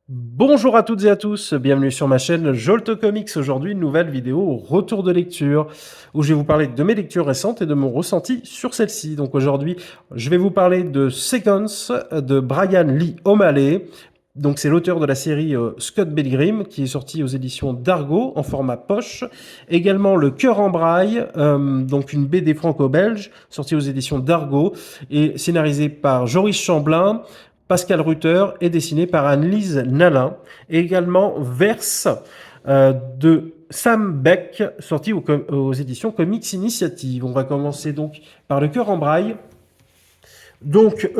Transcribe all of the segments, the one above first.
Bonjour à toutes et à tous, bienvenue sur ma chaîne Jolt Comics. Aujourd'hui, une nouvelle vidéo retour de lecture où je vais vous parler de mes lectures récentes et de mon ressenti sur celle-ci. Donc aujourd'hui, je vais vous parler de Seconds de Brian Lee O'Malley. Donc c'est l'auteur de la série Scott Pilgrim qui est sorti aux éditions d'Argo en format poche. Également Le Cœur en Braille, donc une BD franco-belge sortie aux éditions d'Argo et scénarisée par Joris Chamblin, Pascal Rutter est dessiné par Anne-Lise Nalin. Et également Verse de Sam Beck, sorti aux éditions Comics Initiative. On va commencer donc par Le Cœur en Braille. Donc,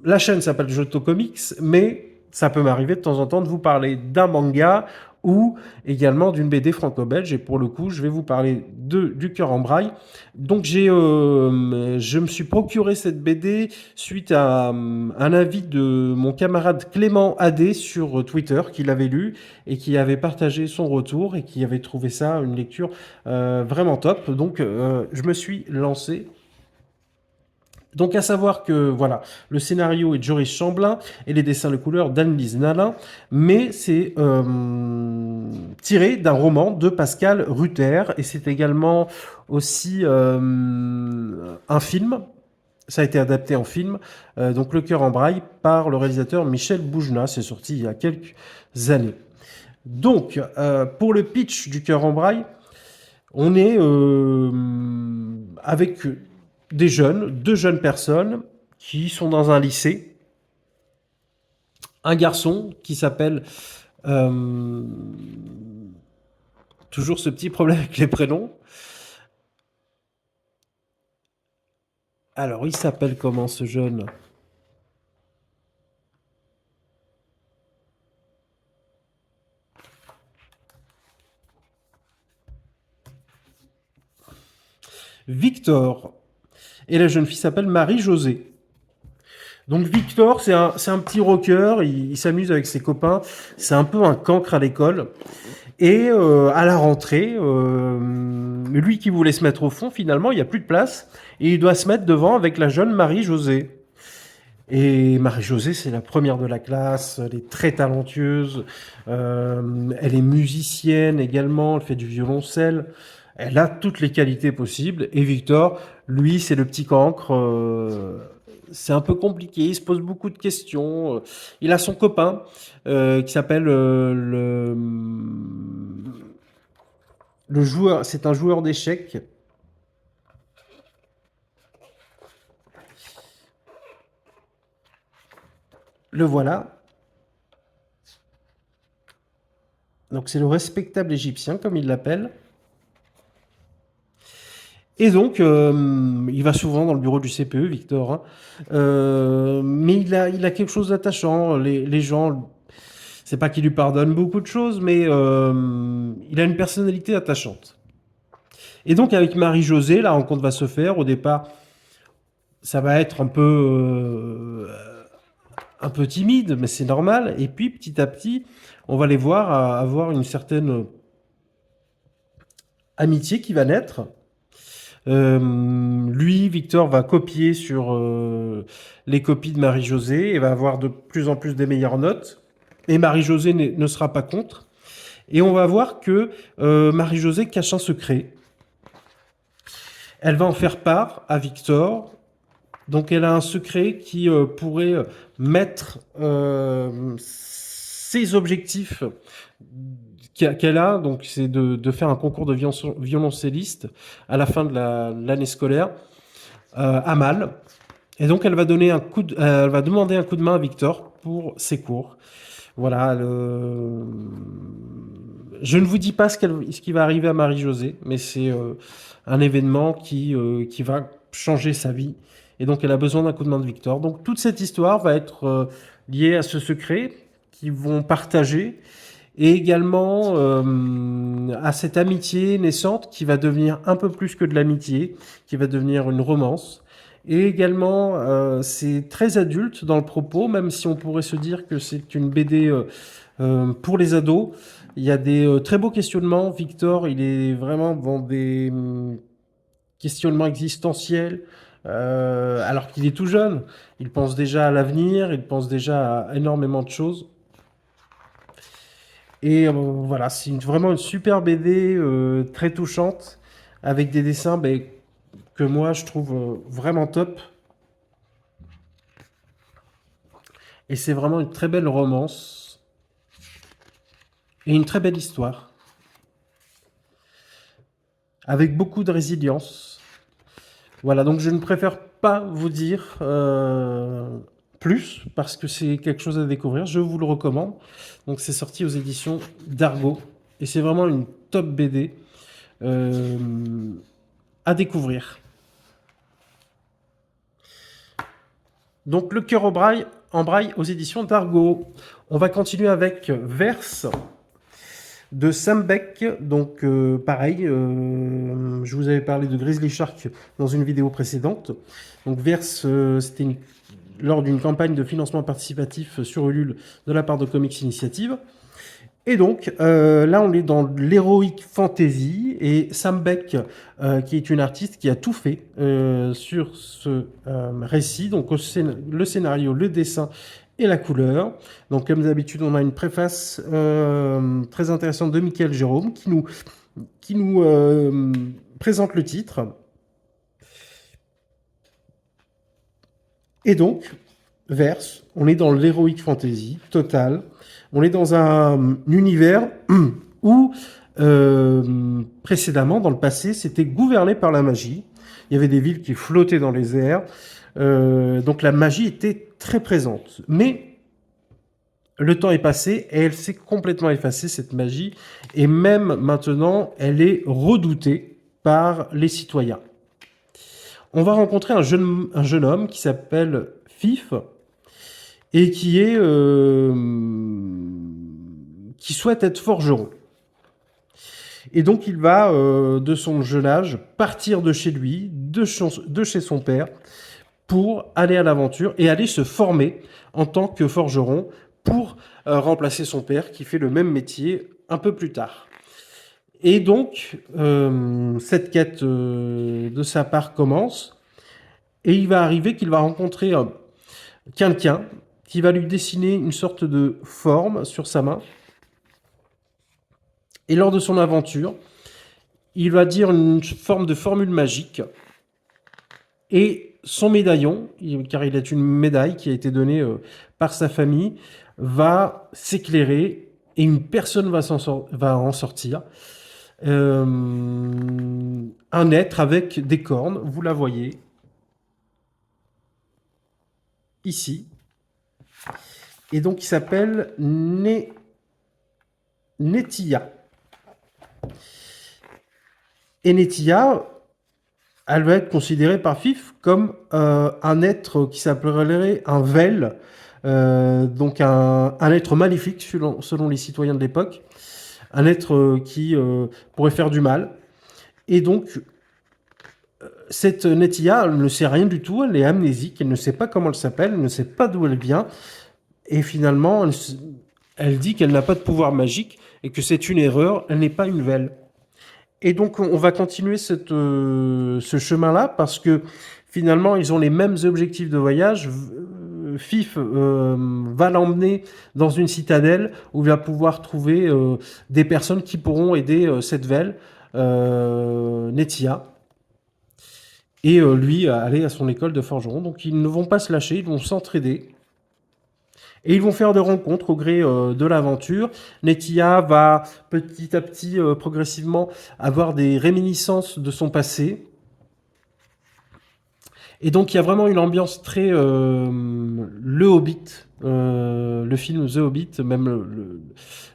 la chaîne s'appelle Joto Comics, mais ça peut m'arriver de temps en temps de vous parler d'un manga ou également d'une BD franco-belge. Et pour le coup, je vais vous parler du Cœur en Braille. Donc, je me suis procuré cette BD suite à un avis de mon camarade Clément Adé sur Twitter, qui l'avait lu et qui avait partagé son retour et qui avait trouvé ça une lecture vraiment top. Donc, je me suis lancé. Donc à savoir que voilà, le scénario est de Joris Chamblin et les dessins de couleur d'Anne-Lise Nalin, mais c'est tiré d'un roman de Pascal Rutter et c'est également aussi un film. Ça a été adapté en film, donc Le Cœur en Braille, par le réalisateur Michel Boujna. C'est sorti il y a quelques années. Donc, pour le pitch du Cœur en Braille, on est avec deux jeunes personnes qui sont dans un lycée. Un garçon qui s'appelle... euh, toujours ce petit problème avec les prénoms. Alors, il s'appelle comment ce jeune? Victor. Et la jeune fille s'appelle Marie-Josée. Donc Victor, c'est un petit rocker, il s'amuse avec ses copains, c'est un peu un cancre à l'école. Et à la rentrée, lui qui voulait se mettre au fond, finalement, il n'y a plus de place. Et il doit se mettre devant avec la jeune Marie-Josée. Et Marie-Josée, c'est la première de la classe, elle est très talentueuse, elle est musicienne également, elle fait du violoncelle, elle a toutes les qualités possibles. Et Victor, lui, c'est le petit cancre, c'est un peu compliqué, il se pose beaucoup de questions. Il a son copain qui s'appelle le joueur, c'est un joueur d'échecs. Le voilà. Donc c'est le respectable égyptien, comme il l'appelle. Et donc, il va souvent dans le bureau du CPE, Victor, hein. Mais il a quelque chose d'attachant. Les gens, c'est pas qu'il lui pardonne beaucoup de choses, mais il a une personnalité attachante. Et donc, avec Marie-Josée, la rencontre va se faire. Au départ, ça va être un peu timide, mais c'est normal. Et puis, petit à petit, on va les voir avoir une certaine amitié qui va naître. Lui, Victor, va copier sur les copies de Marie-Josée et va avoir de plus en plus des meilleures notes. Et Marie-Josée ne sera pas contre. Et on va voir que Marie-Josée cache un secret. Elle va en faire part à Victor. Donc elle a un secret qui pourrait mettre ses objectifs qu'elle a, donc c'est de faire un concours de violoncelliste à la fin de l'année scolaire à mal. Et donc elle va demander un coup de main à Victor pour ses cours. Voilà. Je ne vous dis pas ce qui va arriver à Marie-Josée, mais c'est un événement qui va changer sa vie. Et donc elle a besoin d'un coup de main de Victor. Donc toute cette histoire va être liée à ce secret qu'ils vont partager et également à cette amitié naissante qui va devenir un peu plus que de l'amitié, qui va devenir une romance. Et également, c'est très adulte dans le propos, même si on pourrait se dire que c'est une BD pour les ados. Il y a des très beaux questionnements. Victor, il est vraiment dans des questionnements existentiels, alors qu'il est tout jeune. Il pense déjà à l'avenir, il pense déjà à énormément de choses. Et voilà, c'est vraiment une super BD, très touchante, avec des dessins ben, que moi je trouve vraiment top. Et c'est vraiment une très belle romance et une très belle histoire, avec beaucoup de résilience. Voilà, donc je ne préfère pas vous dire plus, parce que c'est quelque chose à découvrir. Je vous le recommande. Donc c'est sorti aux éditions d'Argo. Et c'est vraiment une top BD euh, à découvrir. Donc Le cœur en braille aux éditions d'Argo. On va continuer avec Verse de Sam Beck. Donc pareil, je vous avais parlé de Grizzly Shark dans une vidéo précédente. Donc Verse, c'était lors d'une campagne de financement participatif sur Ulule de la part de Comics Initiative. Et donc, là, on est dans l'heroic fantasy, et Sam Beck, qui est une artiste qui a tout fait sur ce récit, donc le scénario, le dessin et la couleur. Donc, comme d'habitude, on a une préface très intéressante de Michael Jérôme qui nous présente le titre. Et donc, Verse, on est dans l'heroic fantasy total. On est dans un univers où, précédemment, dans le passé, c'était gouverné par la magie. Il y avait des villes qui flottaient dans les airs. Donc la magie était très présente. Mais le temps est passé et elle s'est complètement effacée, cette magie. Et même maintenant, elle est redoutée par les citoyens. On va rencontrer un jeune homme qui s'appelle Fif, et qui souhaite être forgeron. Et donc il va, de son jeune âge, partir de chez lui, de chez son père, pour aller à l'aventure et aller se former en tant que forgeron pour remplacer son père qui fait le même métier un peu plus tard. Et donc, cette quête de sa part commence, et il va arriver qu'il va rencontrer quelqu'un qui va lui dessiner une sorte de forme sur sa main. Et lors de son aventure, il va dire une forme de formule magique. Et son médaillon, car il est une médaille qui a été donnée par sa famille, va s'éclairer et une personne va en sortir. Un être avec des cornes, vous la voyez ici. Et donc il s'appelle Nettia. Et Nettia, elle va être considérée par Fif comme un être qui s'appellerait un Vel, donc un être maléfique selon les citoyens de l'époque, un être qui pourrait faire du mal. Et donc, cette Nettia, elle ne sait rien du tout, elle est amnésique, elle ne sait pas comment elle s'appelle, elle ne sait pas d'où elle vient, et finalement, elle dit qu'elle n'a pas de pouvoir magique, et que c'est une erreur, elle n'est pas une Vel. Et donc, on va continuer ce chemin-là parce que finalement, ils ont les mêmes objectifs de voyage. Fif va l'emmener dans une citadelle où il va pouvoir trouver des personnes qui pourront aider cette Vel, Nettia, et lui aller à son école de forgeron. Donc, ils ne vont pas se lâcher, ils vont s'entraider. Et ils vont faire des rencontres au gré de l'aventure. Nettia va petit à petit, progressivement, avoir des réminiscences de son passé. Et donc il y a vraiment une ambiance très Le Hobbit, le film The Hobbit, même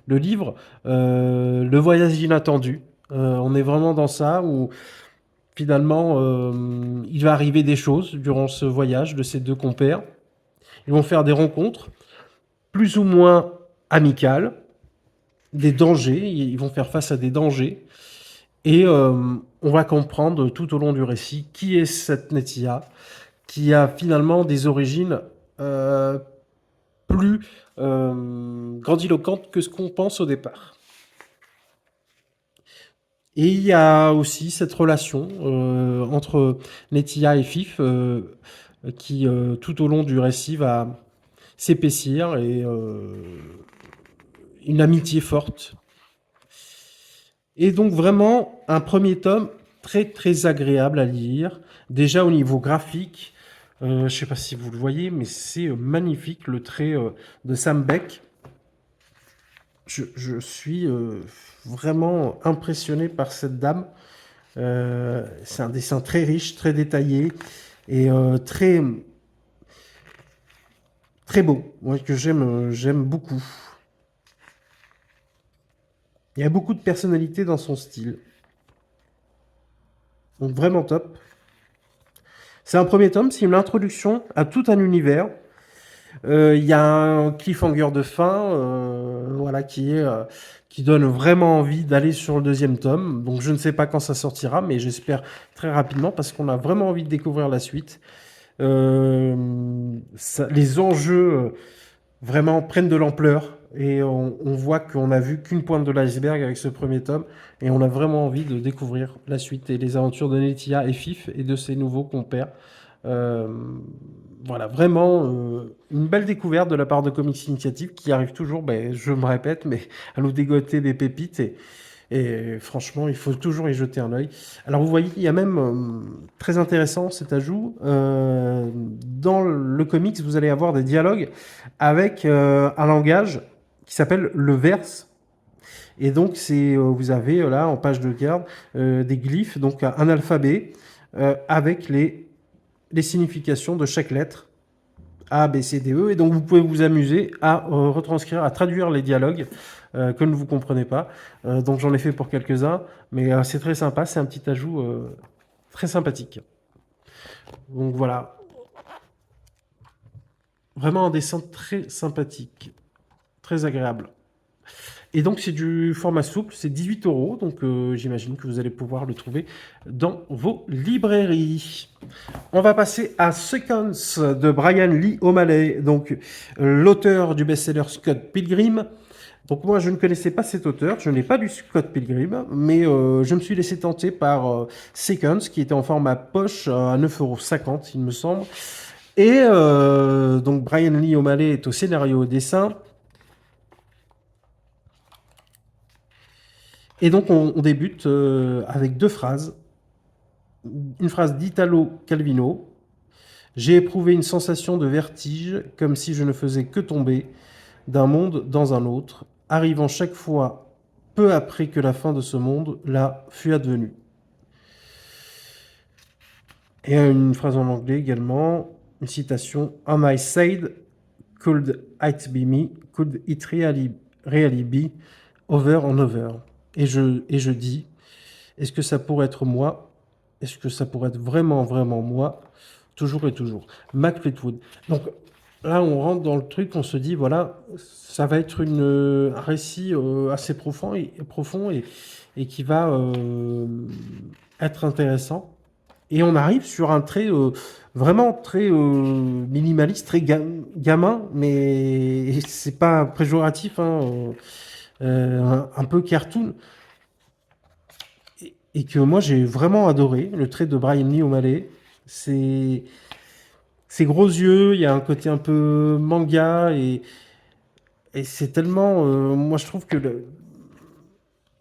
le livre, Le Voyage inattendu. On est vraiment dans ça où finalement il va arriver des choses durant ce voyage de ces deux compères. Ils vont faire des rencontres plus ou moins amicales, des dangers, ils vont faire face à des dangers, et on va comprendre tout au long du récit qui est cette Nettia, qui a finalement des origines euh, plus grandiloquentes que ce qu'on pense au départ. Et il y a aussi cette relation entre Nethia et Fif qui, tout au long du récit, va s'épaissir et une amitié forte. Et donc vraiment un premier tome très très agréable à lire. Déjà au niveau graphique, je ne sais pas si vous le voyez, mais c'est magnifique le trait de Sam Beck. Je suis vraiment impressionné par cette dame. C'est un dessin très riche, très détaillé et très, très beau, ouais, que j'aime beaucoup. Il y a beaucoup de personnalité dans son style. Donc vraiment top. C'est un premier tome, c'est une introduction à tout un univers. Il y a un cliffhanger de fin, voilà, qui donne vraiment envie d'aller sur le deuxième tome. Donc je ne sais pas quand ça sortira, mais j'espère très rapidement parce qu'on a vraiment envie de découvrir la suite. Les enjeux vraiment prennent de l'ampleur et on voit qu'on n'a vu qu'une pointe de l'iceberg avec ce premier tome et on a vraiment envie de découvrir la suite et les aventures de Nethia et Fif et de ses nouveaux compères. Euh, voilà, vraiment une belle découverte de la part de Comics Initiative qui arrive toujours, ben, je me répète, mais à nous dégoter des pépites et franchement, il faut toujours y jeter un œil. Alors vous voyez, il y a même, très intéressant cet ajout, dans le comics, vous allez avoir des dialogues avec un langage qui s'appelle le verse. Et donc, vous avez là, en page de garde, des glyphes, donc un alphabet avec les significations de chaque lettre. A, B, C, D, E. Et donc, vous pouvez vous amuser à retranscrire, à traduire les dialogues que ne vous comprenez pas. Donc, j'en ai fait pour quelques-uns, mais c'est très sympa. C'est un petit ajout très sympathique. Donc, voilà. Vraiment un dessin très sympathique, très agréable. Et donc, c'est du format souple, c'est 18 euros. Donc, j'imagine que vous allez pouvoir le trouver dans vos librairies. On va passer à Seconds de Brian Lee O'Malley, donc l'auteur du best-seller Scott Pilgrim. Donc moi, je ne connaissais pas cet auteur, je n'ai pas lu Scott Pilgrim, mais je me suis laissé tenter par Seconds, qui était en format poche à 9,50 €, il me semble. Et donc Brian Lee O'Malley est au scénario au dessin. Et donc on débute avec deux phrases. Une phrase d'Italo Calvino. J'ai éprouvé une sensation de vertige, comme si je ne faisais que tomber d'un monde dans un autre, arrivant chaque fois peu après que la fin de ce monde là fut advenue. Et une phrase en anglais également, une citation. On my side, could it be me? Could it really be over and over? Et je dis, est-ce que ça pourrait être moi? Est-ce que ça pourrait être vraiment, vraiment moi? Toujours et toujours. Mac Fleetwood. Donc là, on rentre dans le truc, on se dit, voilà, ça va être un récit assez profond et qui va être intéressant. Et on arrive sur un trait vraiment très minimaliste, très gamin, mais c'est pas péjoratif, hein, un peu cartoon. Et que moi j'ai vraiment adoré, le trait de Brian Lee O'Malley. C'est ses gros yeux, il y a un côté un peu manga et c'est tellement. Moi je trouve que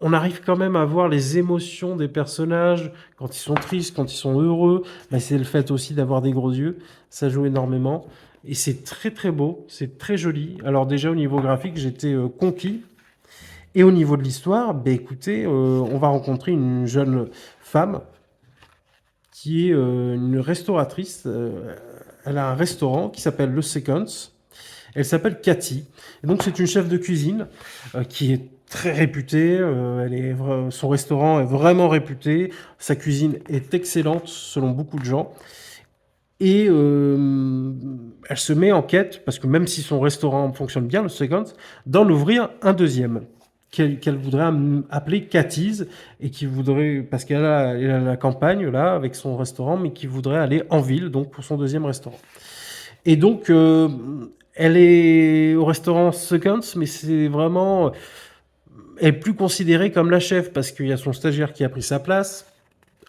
on arrive quand même à voir les émotions des personnages quand ils sont tristes, quand ils sont heureux. Bah, c'est le fait aussi d'avoir des gros yeux, ça joue énormément. Et c'est très très beau, c'est très joli. Alors déjà au niveau graphique, j'étais conquis. Et au niveau de l'histoire, bah, écoutez, on va rencontrer une jeune femme qui est une restauratrice. Elle a un restaurant qui s'appelle Le Seconds. Elle s'appelle Cathy. Et donc c'est une chef de cuisine qui est très réputée. Son restaurant est vraiment réputé. Sa cuisine est excellente selon beaucoup de gens. Et elle se met en quête, parce que même si son restaurant fonctionne bien, le Seconds, d'en ouvrir un deuxième qu'elle voudrait appeler Cathy's et qui voudrait, parce elle a la campagne là avec son restaurant, mais qui voudrait aller en ville donc pour son deuxième restaurant. Et donc elle est au restaurant Seconds, mais c'est vraiment est plus considérée comme la chef parce qu'il y a son stagiaire qui a pris sa place,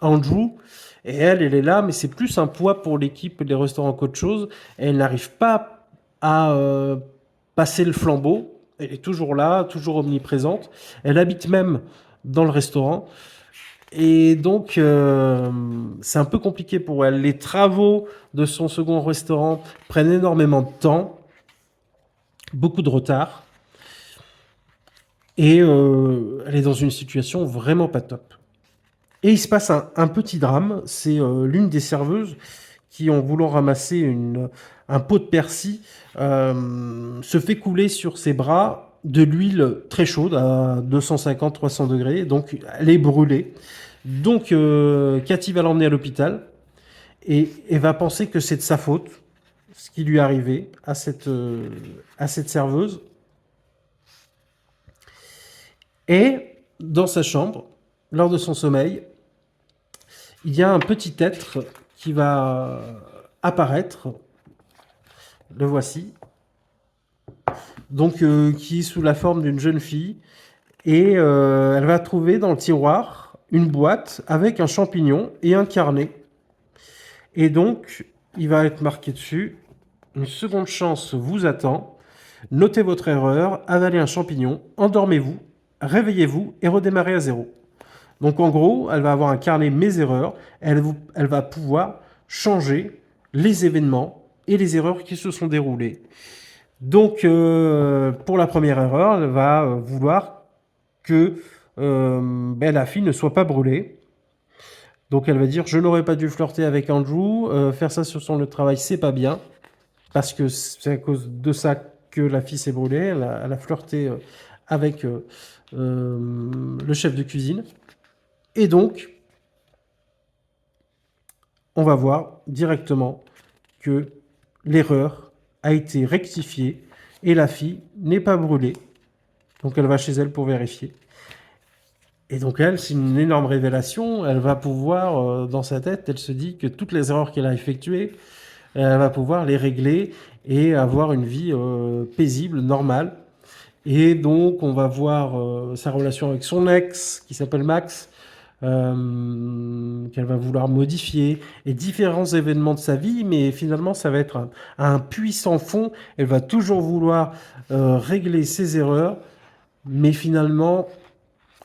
Andrew, et elle est là, mais c'est plus un poids pour l'équipe des restaurants qu'autre chose. Elle n'arrive pas à passer le flambeau. Elle est toujours là, toujours omniprésente. Elle habite même dans le restaurant. Et donc, c'est un peu compliqué pour elle. Les travaux de son second restaurant prennent énormément de temps, beaucoup de retard. Et elle est dans une situation vraiment pas top. Et il se passe un petit drame. C'est l'une des serveuses qui, en voulant ramasser un pot de persil, se fait couler sur ses bras de l'huile très chaude à 250-300 degrés. Donc, elle est brûlée. Donc, Cathy va l'emmener à l'hôpital et va penser que c'est de sa faute, ce qui lui est arrivé à cette serveuse. Et dans sa chambre, lors de son sommeil, il y a un petit être qui va apparaître. Le voici. Donc, qui est sous la forme d'une jeune fille. Et elle va trouver dans le tiroir une boîte avec un champignon et un carnet. Et donc, il va être marqué dessus: une seconde chance vous attend. Notez votre erreur, avalez un champignon, endormez-vous, réveillez-vous et redémarrez à zéro. Donc en gros, elle va avoir un carnet mes erreurs, elle va pouvoir changer les événements et les erreurs qui se sont déroulées. Donc pour la première erreur, elle va vouloir que la fille ne soit pas brûlée. Donc elle va dire: je n'aurais pas dû flirter avec Andrew, faire ça sur son lieu de travail, c'est pas bien, parce que c'est à cause de ça que la fille s'est brûlée. Elle a flirté avec le chef de cuisine. Et donc, on va voir directement que l'erreur a été rectifiée et la fille n'est pas brûlée. Donc elle va chez elle pour vérifier. Et donc elle, c'est une énorme révélation. Elle va pouvoir, dans sa tête, elle se dit que toutes les erreurs qu'elle a effectuées, elle va pouvoir les régler et avoir une vie paisible, normale. Et donc on va voir sa relation avec son ex, qui s'appelle Max, qu'elle va vouloir modifier, et différents événements de sa vie, mais finalement ça va être un puits sans fond. Elle va toujours vouloir régler ses erreurs, mais finalement,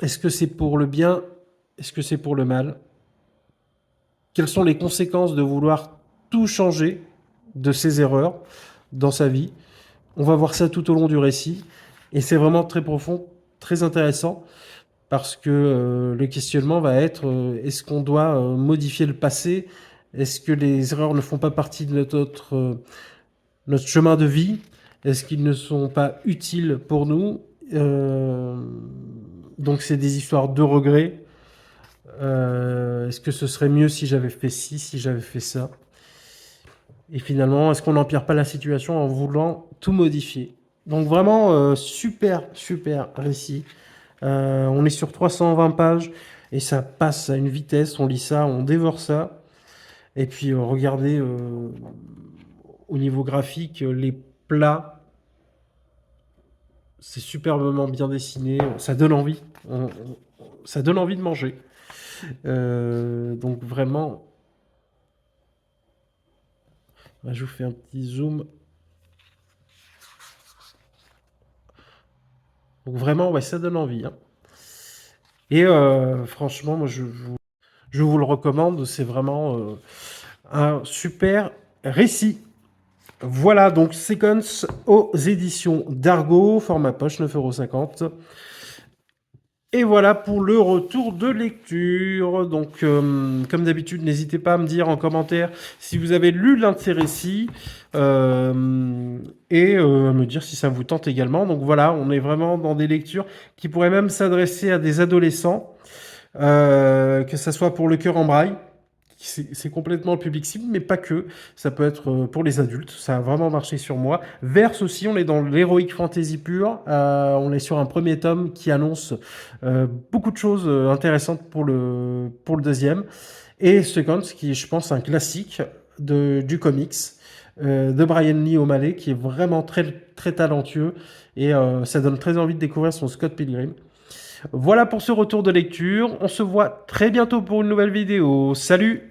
est-ce que c'est pour le bien? Est-ce que c'est pour le mal? Quelles sont les conséquences de vouloir tout changer de ses erreurs dans sa vie? On va voir ça tout au long du récit, et c'est vraiment très profond, très intéressant. Parce que le questionnement va être est-ce qu'on doit modifier le passé? Est-ce que les erreurs ne font pas partie de notre chemin de vie? Est-ce qu'ils ne sont pas utiles pour nous? Donc c'est des histoires de regrets. Est-ce que ce serait mieux si j'avais fait ci, si j'avais fait ça? Et finalement, est-ce qu'on n'empire pas la situation en voulant tout modifier? Donc vraiment, super, super récit. On est sur 320 pages et ça passe à une vitesse, on lit ça, on dévore ça. Et puis regardez au niveau graphique, les plats, c'est superbement bien dessiné, ça donne envie, ça donne envie de manger. Donc vraiment, je vous fais un petit zoom. Donc vraiment, ouais, ça donne envie, hein. Et franchement, moi, je vous le recommande, c'est vraiment un super récit. Voilà, donc Sequence aux éditions d'Argo, format poche, 9,50 €. Et voilà pour le retour de lecture. Donc, comme d'habitude, n'hésitez pas à me dire en commentaire si vous avez lu l'un de ces récits et à me dire si ça vous tente également. Donc voilà, on est vraiment dans des lectures qui pourraient même s'adresser à des adolescents, que ça soit pour Le Cœur en Braille. C'est complètement le public cible, mais pas que. Ça peut être pour les adultes. Ça a vraiment marché sur moi. Verse aussi, on est dans l'heroic fantasy pur. On est sur un premier tome qui annonce beaucoup de choses intéressantes pour le deuxième. Et Sequence, qui est, je pense, un classique du comics de Brian Lee O'Malley, qui est vraiment très, très talentueux. Et ça donne très envie de découvrir son Scott Pilgrim. Voilà pour ce retour de lecture. On se voit très bientôt pour une nouvelle vidéo. Salut!